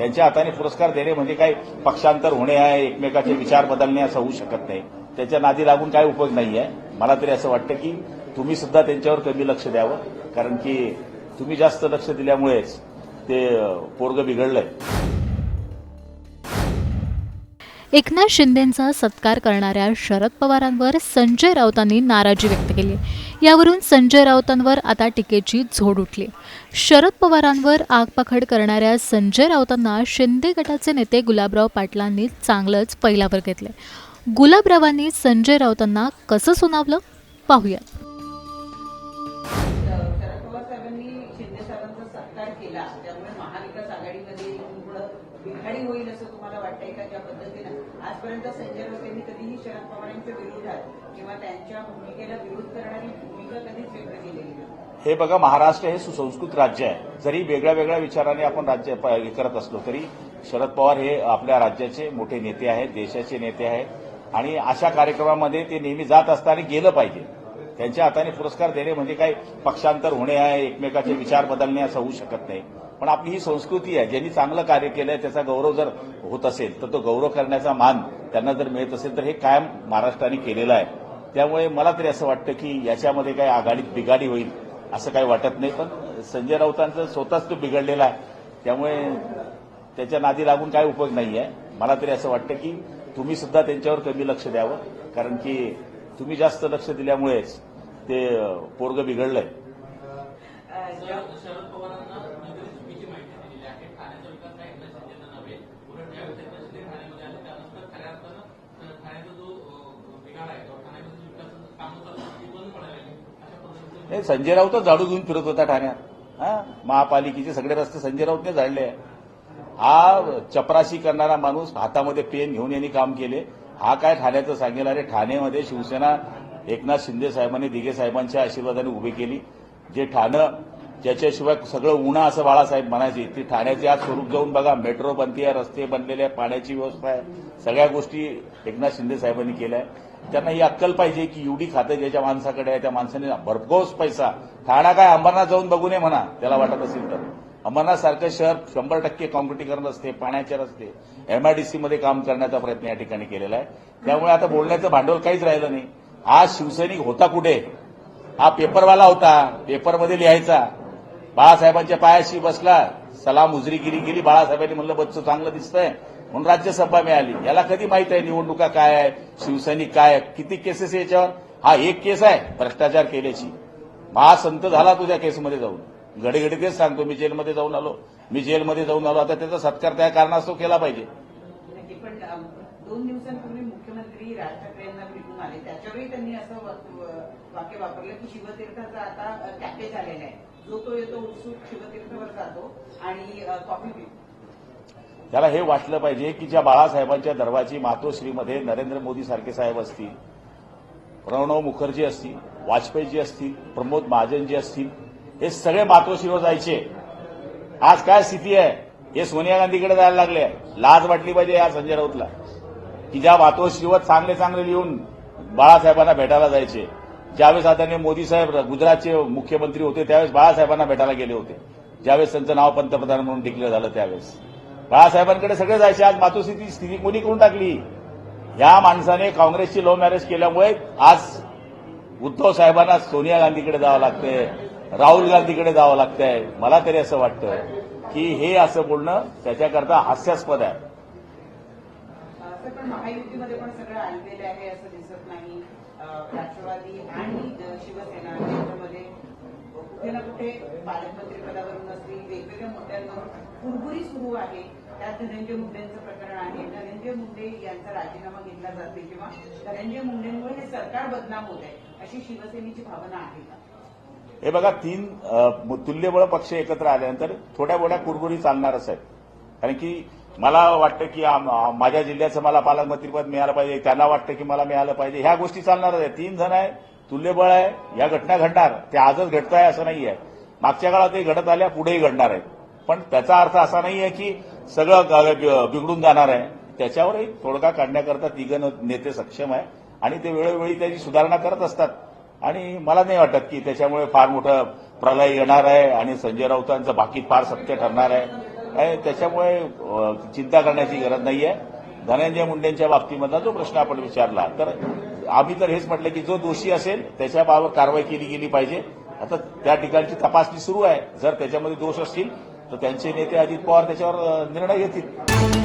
त्यांच्या हाताने पुरस्कार देणे म्हणजे काही पक्षांतर होणे आहे, एकमेकाचे विचार बदलणे असं होऊ शकत नाही. त्याच्या नादी लागून काय उपयोग नाही आहे. मला तरी असं वाटतं की तुम्ही सुद्धा त्यांच्यावर कमी लक्ष द्यावं, कारण की तुम्ही जास्त लक्ष दिल्यामुळेच ते पोरगं बिघडलंय. एकनाथ शिंदेंचा सत्कार करणाऱ्या शरद पवारांवर संजय राऊतांनी नाराजी व्यक्त केली. यावरून संजय राऊतांवर आता टीकेची झोड उठली. शरद पवारांवर आगपाखड करणाऱ्या संजय राऊतांना शिंदे गटाचे नेते गुलाबराव पाटलांनी चांगलंच पैलावर घेतले. गुलाबरावांनी संजय राऊतांना कसं सुनावलं पाहूया. केला त्यामुळे महाविकास आघाडीमध्ये थोडं बिघाडी होईल असं तुम्हाला वाटतंय का? ज्या पद्धतीनं आजपर्यंत संजय राऊतांनी कधीही शरद पवारांच्या विरोधात किंवा त्यांच्या भूमिकेला विरोध करणारी भूमिका कधीच व्यक्त केलेली नाही. हे बघा, महाराष्ट्र हे सुसंस्कृत राज्य आहे. जरी वेगळ्या वेगळ्या विचाराने आपण राज्य करत असलो तरी शरद पवार हे आपल्या राज्याचे मोठे नेते आहेत, देशाचे नेते आहेत आणि अशा कार्यक्रमामध्ये ते नेहमी जात असताना गेलं पाहिजे. त्यांच्या हाताने पुरस्कार देणे म्हणजे काही पक्षांतर होणे आहे, एकमेकाचे विचार बदलणे असं होऊ शकत नाही. पण आपली ही संस्कृती आहे. ज्यांनी चांगलं कार्य केलंय त्याचा गौरव जर होत असेल तर तो गौरव करण्याचा मान त्यांना जर मिळत असेल तर हे कायम महाराष्ट्राने केलेलं आहे. त्यामुळे मला तरी असं वाटतं की याच्यामध्ये काही आघाडीत बिघाडी होईल असं काही वाटत नाही. पण संजय राऊतांचं स्वतःच तो बिघडलेला आहे, त्यामुळे त्याच्या नादी लागून काय उपयोग नाही आहे. मला तरी असं वाटतं की तुम्ही सुद्धा त्यांच्यावर कमी लक्ष द्यावं, कारण की तुम्ही जास्त लक्ष दिल्यामुळेच ते पोरगं बिघडलंय. शरद पवारांना चुकीची माहिती दिलेली आहे. ठाण्याचा विकास काय एकनाथ शिंदेना नव्हे, उलट ज्यावेळेस एकनाथ शिंदे ठाण्यामध्ये आले त्यानंतर खऱ्या अर्थानं ठाण्याचा जो बिघाड आहे किंवा ठाण्यामध्ये जो विकासाचं काम चालू ती बंद पडायला लागली. अशा पद्धतीने संजय राऊत झाडू घेऊन फिरत होता ठाण्यात. महापालिकेचे सगळे रस्ते संजय राऊतने झाडले. हा चपराशी करणारा माणूस हातामध्ये पेन घेऊन यांनी काम केले. हा काय ठाण्याचं सांगेल? अरे ठाण्यामध्ये शिवसेना एकनाथ शिंदे साहेबांनी, दिघे साहेबांच्या आशीर्वादाने उभी केली. जे ठाणं ज्याच्याशिवाय सगळं उणं असं बाळासाहेब म्हणायचे, ती ठाण्याचे आज स्वरूप जाऊन बघा. मेट्रो बनते, रस्ते बनलेले आहे, पाण्याची व्यवस्था आहे, सगळ्या गोष्टी एकनाथ शिंदे साहेबांनी केल्या आहे. त्यांना ही अक्कल पाहिजे की एवढी खातं ज्याच्या माणसाकडे आहे त्या माणसाने भरघोस पैसा. ठाणा काय अंबरनाथ जाऊन बघू नये म्हणा, त्याला वाटत असेल तर. अंबरनाथ सारखं शहर 100% काँक्रिटीकरण रस्ते, पाण्याचे रस्ते, एमआयडीसीमध्ये काम करण्याचा प्रयत्न या ठिकाणी केलेला आहे. त्यामुळे आता बोलण्याचं भांडवल काहीच राहिलं नाही. आज शिवसैनिक होता कुठे? हा पेपरवाला होता, पेपरमध्ये लिहायचा. बाळासाहेबांच्या पायाशी बसला, सलाम उजरीगिरी केली. बाळासाहेबांनी म्हणलं बच्चू चांगलं दिसतंय म्हणून राज्यसभा मिळाली. याला कधी माहित आहे निवडणुका काय आहे, शिवसैनिक काय आहे, किती केसेस याच्यावर? हा एक केस आहे भ्रष्टाचार केल्याची. महासंत झाला तुझ्या केसमध्ये जाऊन. घडीघडी तेच सांगतो, मी जेलमध्ये जाऊन आलो. आता त्याचा सत्कार त्या कारणास्तव केला पाहिजे. पण 2 दिवसांपूर्वी मुख्यमंत्री राज ठाकरे यांना भेटून आले, त्याच्यावेळी त्यांनी असं वाक्य वापरलं की शिवतीर्थाचा आता पॅकेज आलेला आहे. जो तो येतो उत्सुक शिवतीर्थावर जातो आणि कॉफी पितो. त्याला हे वाटलं पाहिजे की ज्या बाळासाहेबांच्या दरबारची मातोश्रीमध्ये नरेंद्र मोदी सारखे साहेब असतील, प्रणव मुखर्जी असतील, वाजपेयीजी असतील, प्रमोद महाजनजी असतील, हे सगळे मातोश्रीवर जायचे. आज काय स्थिती आहे? हे सोनिया गांधीकडे जायला लागले. लाज वाटली पाहिजे या संजय राऊतला की ज्या मातोश्रीवर चांगले चांगले लिहून बाळासाहेबांना भेटायला जायचे. ज्यावेळेस आदरणीय मोदी साहेब गुजरातचे मुख्यमंत्री होते त्यावेळेस बाळासाहेबांना भेटायला गेले होते. ज्यावेळेस त्यांचं नाव पंतप्रधान म्हणून डिक्लेअर झालं त्यावेळेस बाळासाहेबांकडे सगळे जायचे. आज मातोश्रीची स्थिती कोणी करून टाकली? या माणसाने काँग्रेसची लव्ह मॅरेज केल्यामुळे आज उद्धव साहेबांना सोनिया गांधीकडे जावं लागतंय, राहुल गांधीकडे जावं लागतंय. मला तरी असं वाटतं की हे असं बोलणं त्याच्याकरता हास्यास्पद आहे. पण महायुतीमध्ये पण सगळं आणलेलं आहे असं दिसत नाही. राष्ट्रवादी आणि शिवसेना यांच्यामध्ये कुठे ना कुठे पालकमंत्री पदावरून असतील वेगवेगळ्या मुद्द्यांवर कुरबुरी सुरू आहे. त्यात धनंजय मुंडेंचं प्रकरण आहे. धनंजय मुंडे यांचा राजीनामा घेतला जाते किंवा धनंजय मुंडेंमुळे हे सरकार बदनाम होत आहे अशी शिवसेनेची भावना आहे का? हे बघा, 3 तुल्यबळ पक्ष एकत्र आल्यानंतर थोड्या मोठ्या कुरबुरी चालणारच आहेत. कारण की मला वाटतं की माझ्या जिल्ह्याचं मला पालकमंत्रीपद मिळालं पाहिजे, त्यांना वाटतं की मला मिळालं पाहिजे. ह्या गोष्टी चालणारच आहेत. 3 जण आहे, तुल्यबळ आहे, या घटना घडणार. ते आजच घडत आहे असं नाही आहे. मागच्या काळातही घडत आल्या, पुढेही घडणार आहेत. पण त्याचा अर्थ असा नाही आहे की सगळं बिघडून जाणार आहे. त्याच्यावरही तोडगा काढण्याकरता 3 नेते सक्षम आहे आणि ते वेळोवेळी त्याची सुधारणा करत असतात. आणि मला नाही वाटत की त्याच्यामुळे फार मोठं प्रलय येणार आहे आणि संजय राऊतांचं बाकी फार सत्य ठरणार आहे. त्याच्यामुळे चिंता करण्याची गरज नाहीये. धनंजय मुंडेंच्या बाबतीमधला जो प्रश्न आपण विचारला, तर आम्ही तर हेच म्हटलं की जो दोषी असेल त्याच्याबाबत कारवाई केली गेली पाहिजे. आता त्या ठिकाणची तपासणी सुरू आहे. जर त्याच्यामध्ये दोष असतील तर त्यांचे नेते अजित पवार त्याच्यावर निर्णय घेतील.